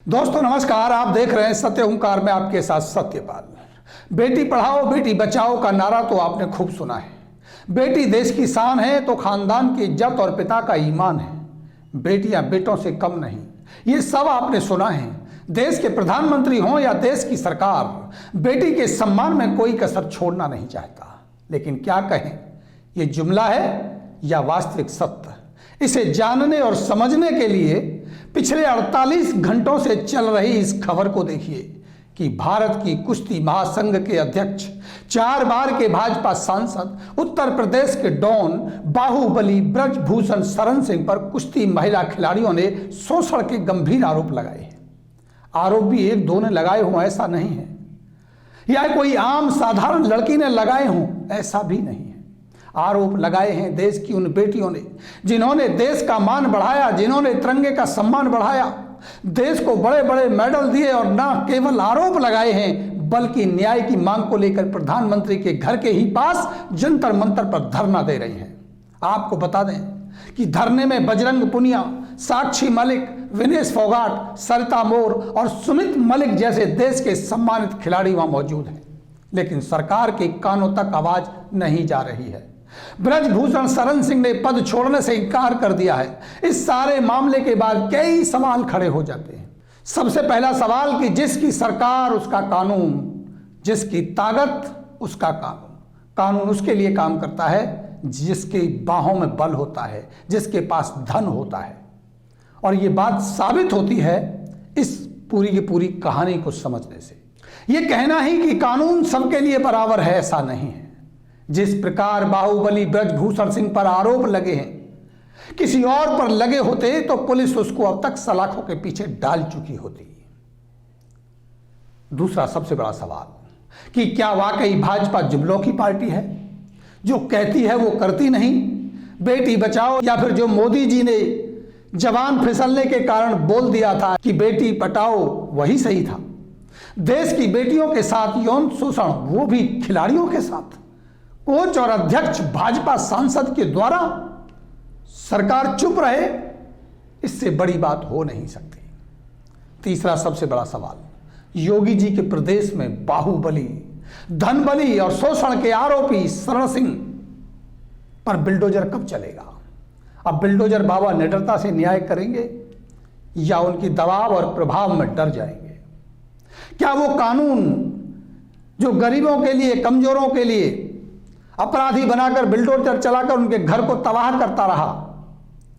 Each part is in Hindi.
दोस्तों नमस्कार, आप देख रहे हैं सत्य ओंकार में आपके साथ सत्यपाल। बेटी पढ़ाओ बेटी बचाओ का नारा तो आपने खूब सुना है। बेटी देश की शान है तो खानदान की इज्जत और पिता का ईमान है। बेटियां बेटों से कम नहीं, ये सब आपने सुना है। देश के प्रधानमंत्री हों या देश की सरकार, बेटी के सम्मान में कोई कसर छोड़ना नहीं चाहता। लेकिन क्या कहें, ये जुमला है या वास्तविक सत्य? इसे जानने और समझने के लिए पिछले 48 घंटों से चल रही इस खबर को देखिए कि भारत की कुश्ती महासंघ के अध्यक्ष, 4 बार के भाजपा सांसद, उत्तर प्रदेश के डॉन बाहुबली ब्रजभूषण शरण सिंह पर कुश्ती महिला खिलाड़ियों ने शोषण के गंभीर आरोप लगाए हैं। आरोप भी एक दो ने लगाए हों ऐसा नहीं है, या कोई आम साधारण लड़की ने लगाए हों ऐसा भी नहीं है। आरोप लगाए हैं देश की उन बेटियों ने जिन्होंने देश का मान बढ़ाया, जिन्होंने तिरंगे का सम्मान बढ़ाया, देश को बड़े बड़े मेडल दिए। और ना केवल आरोप लगाए हैं बल्कि न्याय की मांग को लेकर प्रधानमंत्री के घर के ही पास जंतर मंतर पर धरना दे रही हैं। आपको बता दें कि धरने में बजरंग पुनिया, साक्षी मलिक, विनेश फोगाट, सरिता मोर और सुमित मलिक जैसे देश के सम्मानित खिलाड़ी वहां मौजूद हैं। लेकिन सरकार के कानों तक आवाज नहीं जा रही है। ब्रजभूषण शरण सिंह ने पद छोड़ने से इनकार कर दिया है। इस सारे मामले के बाद कई सवाल खड़े हो जाते हैं। सबसे पहला सवाल कि जिसकी सरकार उसका कानून, जिसकी ताकत उसका कानून। कानून उसके लिए काम करता है जिसकी बाहों में बल होता है, जिसके पास धन होता है। और ये बात साबित होती है इस पूरी की पूरी कहानी को समझने से। ये कहना ही कि कानून सबके लिए बराबर है ऐसा नहीं है। जिस प्रकार बाहुबली ब्रजभूषण सिंह पर आरोप लगे हैं, किसी और पर लगे होते तो पुलिस उसको अब तक सलाखों के पीछे डाल चुकी होती। दूसरा सबसे बड़ा सवाल कि क्या वाकई भाजपा जुमलों की पार्टी है, जो कहती है वो करती नहीं? बेटी बचाओ, या फिर जो मोदी जी ने जवान फिसलने के कारण बोल दिया था कि बेटी पटाओ वही सही था? देश की बेटियों के साथ यौन शोषण, वो भी खिलाड़ियों के साथ। कोच और अध्यक्ष भाजपा सांसद के द्वारा सरकार चुप रहे, इससे बड़ी बात हो नहीं सकती। तीसरा सबसे बड़ा सवाल, योगी जी के प्रदेश में बाहुबली, धनबली और शोषण के आरोपी शरण सिंह पर बिल्डोजर कब चलेगा? अब बिल्डोजर बाबा निडरता से न्याय करेंगे या उनकी दबाव और प्रभाव में डर जाएंगे? क्या वो कानून जो गरीबों के लिए, कमजोरों के लिए अपराधी बनाकर बिल्डोजर चलाकर उनके घर को तबाह करता रहा,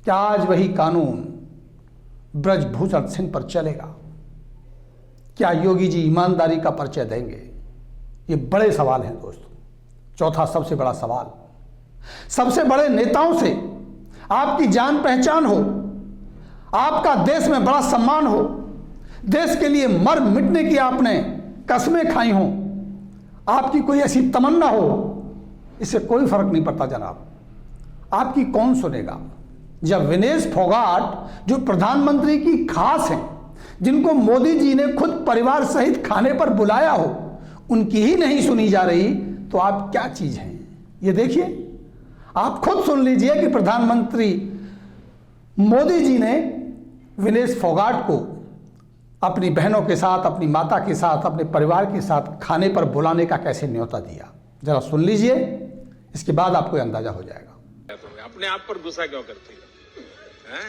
क्या आज वही कानून ब्रजभूषण सिंह पर चलेगा? क्या योगी जी ईमानदारी का परिचय देंगे? ये बड़े सवाल हैं दोस्तों। चौथा सबसे बड़ा सवाल, सबसे बड़े नेताओं से आपकी जान पहचान हो, आपका देश में बड़ा सम्मान हो, देश के लिए मर मिटने की आपने कस्में खाई हो, आपकी कोई ऐसी तमन्ना हो, इससे कोई फर्क नहीं पड़ता जनाब, आपकी कौन सुनेगा? जब विनेश फोगाट जो प्रधानमंत्री की खास हैं, जिनको मोदी जी ने खुद परिवार सहित खाने पर बुलाया हो, उनकी ही नहीं सुनी जा रही, तो आप क्या चीज हैं? ये देखिए, आप खुद सुन लीजिए कि प्रधानमंत्री मोदी जी ने विनेश फोगाट को अपनी बहनों के साथ, अपनी माता के साथ, अपने परिवार के साथ खाने पर बुलाने का कैसे न्योता दिया। जरा सुन लीजिए, इसके बाद आपको अंदाजा हो जाएगा। अपने आप पर गुस्सा क्यों करती है?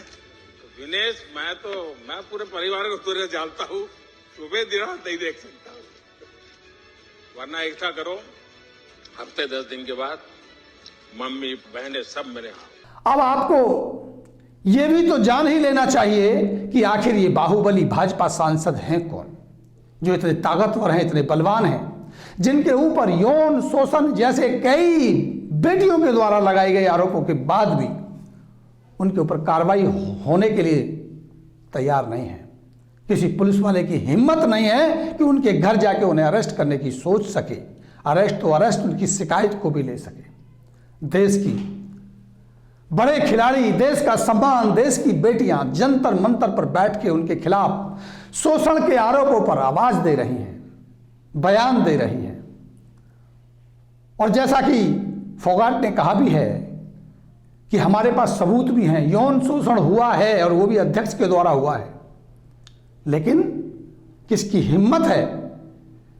विनेश, मैं पूरे परिवार को तुझे जानता हूँ, सुबह दिन रात नहीं देख सकता, वरना एकता करो, हफ्ते 10 दिन के बाद मम्मी बहनें सब मेरे यहाँ। अब आपको यह भी तो जान ही लेना चाहिए कि आखिर ये बाहुबली भाजपा सांसद हैं कौन, जो इतने ताकतवर हैं, इतने बलवान हैं, जिनके ऊपर यौन शोषण जैसे कई बेटियों के द्वारा लगाए गए आरोपों के बाद भी उनके ऊपर कार्रवाई होने के लिए तैयार नहीं है। किसी पुलिस वाले की हिम्मत नहीं है कि उनके घर जाके उन्हें अरेस्ट करने की सोच सके। अरेस्ट तो अरेस्ट, उनकी शिकायत को भी ले सके। देश की बड़े खिलाड़ी, देश का सम्मान, देश की बेटियां जंतर मंतर पर बैठ के उनके खिलाफ शोषण के आरोपों पर आवाज दे रही हैं, बयान दे रही हैं। और जैसा कि फोगाट ने कहा भी है कि हमारे पास सबूत भी हैं, यौन शोषण हुआ है और वो भी अध्यक्ष के द्वारा हुआ है। लेकिन किसकी हिम्मत है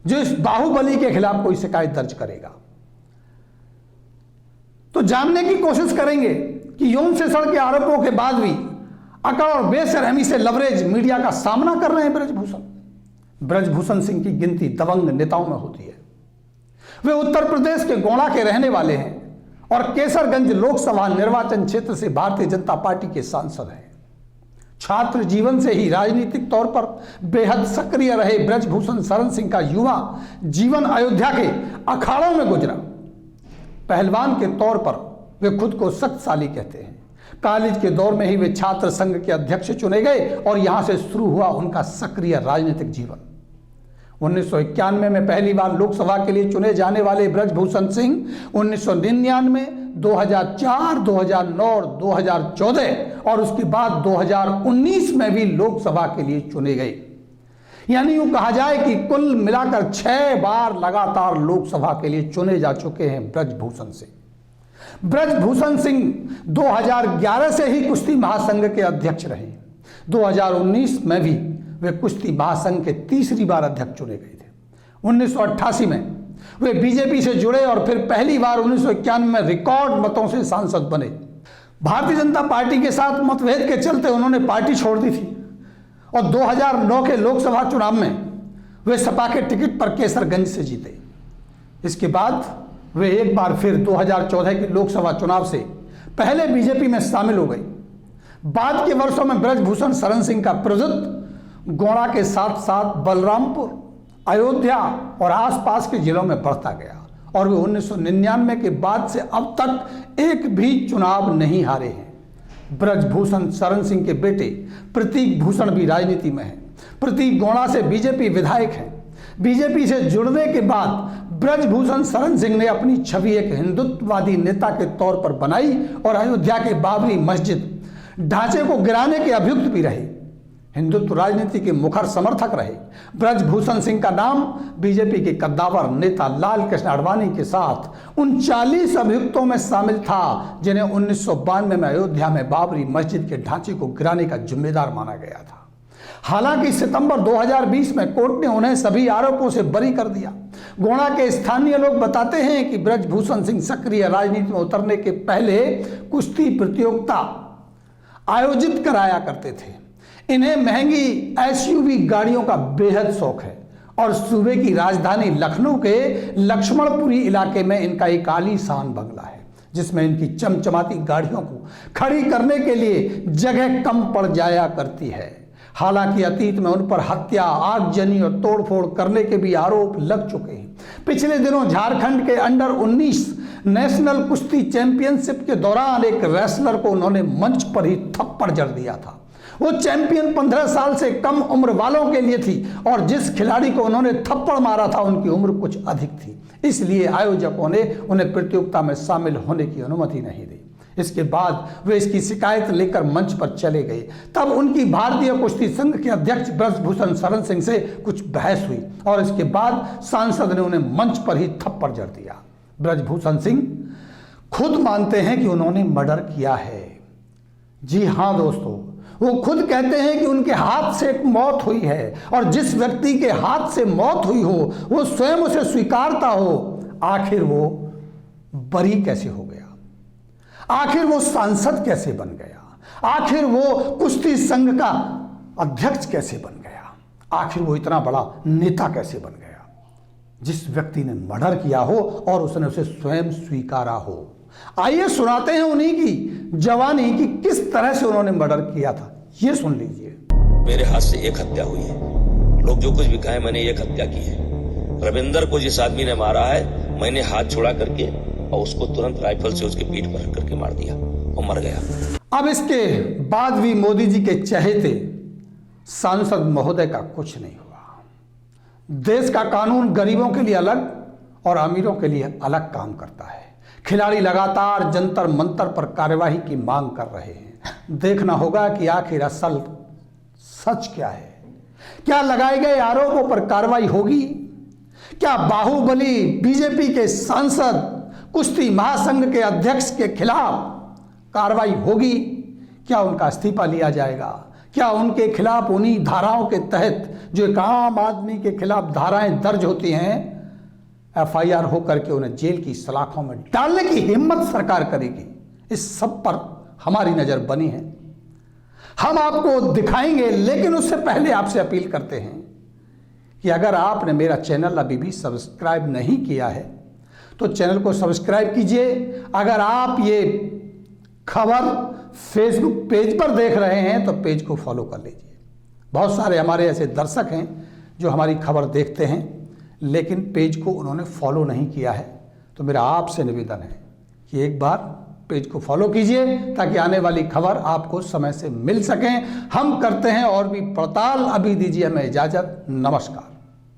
जो इस बाहुबली के खिलाफ कोई शिकायत दर्ज करेगा? तो जानने की कोशिश करेंगे कि यौन शोषण के आरोपों के बाद भी अकड़ और बेशरहमी से लवरेज मीडिया का सामना कर रहे हैं ब्रजभूषण सिंह की गिनती दबंग नेताओं में होती है। वे उत्तर प्रदेश के गोंडा के रहने वाले हैं और केसरगंज लोकसभा निर्वाचन क्षेत्र से भारतीय जनता पार्टी के सांसद हैं। छात्र जीवन से ही राजनीतिक तौर पर बेहद सक्रिय रहे ब्रजभूषण शरण सिंह का युवा जीवन अयोध्या के अखाड़ों में गुजरा। पहलवान के तौर पर वे खुद को शक्तिशाली कहते हैं। कॉलेज के दौर में ही वे छात्र संघ के अध्यक्ष चुने गए और यहां से शुरू हुआ उनका सक्रिय राजनीतिक जीवन। 1991 में पहली बार लोकसभा के लिए चुने जाने वाले ब्रजभूषण सिंह 1999, 2004, 2009 और 2014 और उसके बाद 2019 में भी लोकसभा के लिए चुने गए। यानी यूं कहा जाए कि कुल मिलाकर 6 बार लगातार लोकसभा के लिए चुने जा चुके हैं ब्रजभूषण सिंह। ब्रजभूषण सिंह 2011 से ही कुश्ती महासंघ के अध्यक्ष रहे। 2019 में भी वे कुश्ती महासंघ के तीसरी बार अध्यक्ष चुने गए थे। 1988 में वे बीजेपी से जुड़े और फिर पहली बार 1991 में रिकॉर्ड मतों से सांसद बने। भारतीय जनता पार्टी के साथ मतभेद के चलते उन्होंने पार्टी छोड़ दी थी और 2009 के लोकसभा चुनाव में वे सपा के टिकट पर केसरगंज से जीते। इसके बाद वे एक बार फिर 2014 के लोकसभा चुनाव से पहले बीजेपी में शामिल हो गए। बाद के वर्षों में ब्रजभूषण शरण सिंह का प्रभुत्व गोंडा के साथ साथ बलरामपुर, अयोध्या और आसपास के जिलों में बढ़ता गया और वे 1999 के बाद से अब तक एक भी चुनाव नहीं हारे हैं। ब्रजभूषण शरण सिंह के बेटे प्रतीक भूषण भी राजनीति में हैं। प्रतीक गोंडा से बीजेपी विधायक हैं। बीजेपी से जुड़ने के बाद ब्रजभूषण शरण सिंह ने अपनी छवि एक हिंदुत्ववादी नेता के तौर पर बनाई और अयोध्या के बाबरी मस्जिद ढांचे को गिराने के अभियुक्त भी रहे। हिंदुत्व राजनीति के मुखर समर्थक रहे। ब्रजभूषण सिंह का नाम बीजेपी के कद्दावर नेता लाल कृष्ण आडवाणी के साथ उन 40 अभियुक्तों में शामिल था जिन्हें 1992 में अयोध्या में बाबरी मस्जिद के ढांचे को गिराने का जिम्मेदार माना गया था। हालांकि सितंबर 2020 में कोर्ट ने उन्हें सभी आरोपों से बरी कर दिया। गोंडा के स्थानीय लोग बताते हैं कि ब्रजभूषण सिंह सक्रिय राजनीति में उतरने के पहले कुश्ती प्रतियोगिता आयोजित कराया करते थे। इन्हें महंगी एसयूवी गाड़ियों का बेहद शौक है और सूबे की राजधानी लखनऊ के लक्ष्मणपुरी इलाके में इनका एक आलीशान बंगला है जिसमें इनकी चमचमाती गाड़ियों को खड़ी करने के लिए जगह कम पड़ जाया करती है। हालांकि अतीत में उन पर हत्या, आगजनी और तोड़फोड़ करने के भी आरोप लग चुके हैं। पिछले दिनों झारखंड के अंडर 19 नेशनल कुश्ती चैंपियनशिप के दौरान एक रेसलर को उन्होंने मंच पर ही थप्पड़ जड़ दिया था। वो चैंपियन 15 साल से कम उम्र वालों के लिए थी और जिस खिलाड़ी को उन्होंने थप्पड़ मारा था उनकी उम्र कुछ अधिक थी। इसलिए आयोजकों ने उन्हें प्रतियोगिता में शामिल होने की अनुमति नहीं दी। इसके बाद वे इसकी शिकायत लेकर मंच पर चले गए। तब उनकी भारतीय कुश्ती संघ के अध्यक्ष ब्रजभूषण शरण सिंह से कुछ बहस हुई और इसके बाद सांसद ने उन्हें मंच पर ही थप्पड़ जड़ दिया। ब्रजभूषण सिंह खुद मानते हैं कि उन्होंने मर्डर किया है। जी हाँ दोस्तों, वो खुद कहते हैं कि उनके हाथ से एक मौत हुई है और जिस व्यक्ति के हाथ से मौत हुई हो वो स्वयं उसे स्वीकारता हो। आखिर वो बरी कैसे हो गया? आखिर वो सांसद कैसे बन गया? आखिर वो कुश्ती संघ का अध्यक्ष कैसे बन गया? आखिर वो इतना बड़ा नेता कैसे बन गया जिस व्यक्ति ने मर्डर किया हो और उसने उसे स्वयं स्वीकारा हो? आइए सुनाते हैं उन्हीं की जवानी की किस तरह से उन्होंने मर्डर किया था, ये सुन लीजिए। मेरे हाथ से एक हत्या हुई है। लोग जो कुछ भी कहे मैंने एक हत्या की है। रविंदर को जिस आदमी ने मारा है मैंने हाथ छोड़ा करके और उसको तुरंत राइफल से उसके पीठ पर रख करके मार दिया और मर गया। अब इसके बाद भी मोदी जी के चहेते सांसद महोदय का कुछ नहीं हुआ। देश का कानून गरीबों के लिए अलग और अमीरों के लिए अलग काम करता है। खिलाड़ी लगातार जंतर मंतर पर कार्यवाही की मांग कर रहे हैं। देखना होगा कि आखिर असल सच क्या है। क्या लगाए गए आरोपों पर कार्रवाई होगी? क्या बाहुबली बीजेपी के सांसद कुश्ती महासंघ के अध्यक्ष के खिलाफ कार्रवाई होगी? क्या उनका इस्तीफा लिया जाएगा? क्या उनके खिलाफ उन्हीं धाराओं के तहत जो एक आम आदमी के खिलाफ धाराएं दर्ज होती हैं, एफआईआर हो करके उन्हें जेल की सलाखों में डालने की हिम्मत सरकार करेगी? इस सब पर हमारी नजर बनी है, हम आपको दिखाएंगे। लेकिन उससे पहले आपसे अपील करते हैं कि अगर आपने मेरा चैनल अभी भी सब्सक्राइब नहीं किया है तो चैनल को सब्सक्राइब कीजिए। अगर आप ये खबर फेसबुक पेज पर देख रहे हैं तो पेज को फॉलो कर लीजिए। बहुत सारे हमारे ऐसे दर्शक हैं जो हमारी खबर देखते हैं लेकिन पेज को उन्होंने फॉलो नहीं किया है, तो मेरा आपसे निवेदन है कि एक बार पेज को फॉलो कीजिए ताकि आने वाली खबर आपको समय से मिल सकें। हम करते हैं और भी पड़ताल। अभी दीजिए हमें इजाजत। नमस्कार।